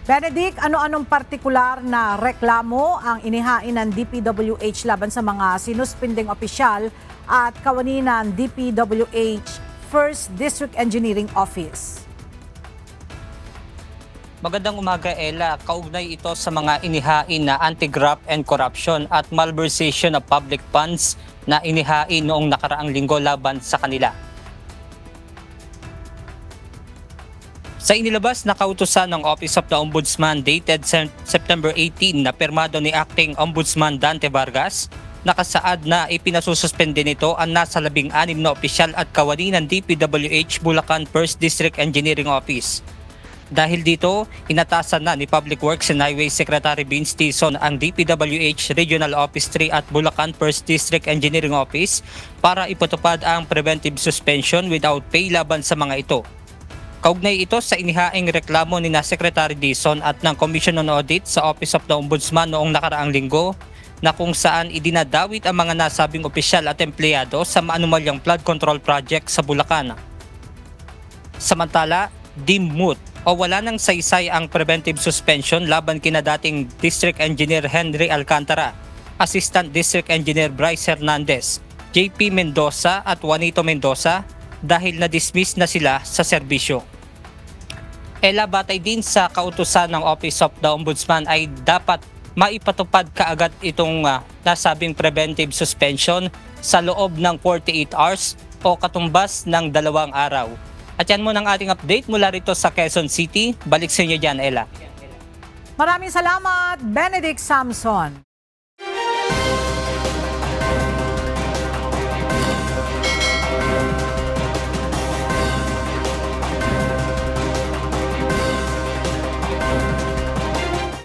Benedict, ano-anong partikular na reklamo ang inihain ng DPWH laban sa mga sinuspinding opisyal at kawani ng DPWH 1st District Engineering Office? Magandang umaga, Ella. Kaugnay ito sa mga inihain na anti-graft and corruption at malversation of public funds na inihain noong nakaraang linggo laban sa kanila. Sa inilabas na kautusan ng Office of the Ombudsman dated September 18 na pirmado ni Acting Ombudsman Dante Vargas, nakasaad na ipinasususpende nito ang nasa 16 na opisyal at kawani ng DPWH Bulacan 1st District Engineering Office. Dahil dito, inatasan na ni Public Works and Highways Secretary Vince Tison ang DPWH Regional Office 3 at Bulacan 1st District Engineering Office para ipatupad ang preventive suspension without pay laban sa mga ito. Kaugnay ito sa inihaing reklamo ni na Secretary Dison at ng Commission on Audit sa Office of the Ombudsman noong nakaraang linggo na kung saan idinadawit ang mga nasabing opisyal at empleyado sa maanumalyang flood control project sa Bulacan. Samantala, deemed o wala nang saysay ang preventive suspension laban kina dating District Engineer Henry Alcantara, Assistant District Engineer Bryce Hernandez, JP Mendoza at Juanito Mendoza dahil na-dismiss na sila sa serbisyo. Ella, batay din sa kautusan ng Office of the Ombudsman ay dapat maipatupad kaagad itong nasabing preventive suspension sa loob ng 48 hours o katumbas ng 2 araw. At yan muna ang ating update mula rito sa Quezon City. Balik sa inyo dyan, Ella. Maraming salamat, Benedict Samson.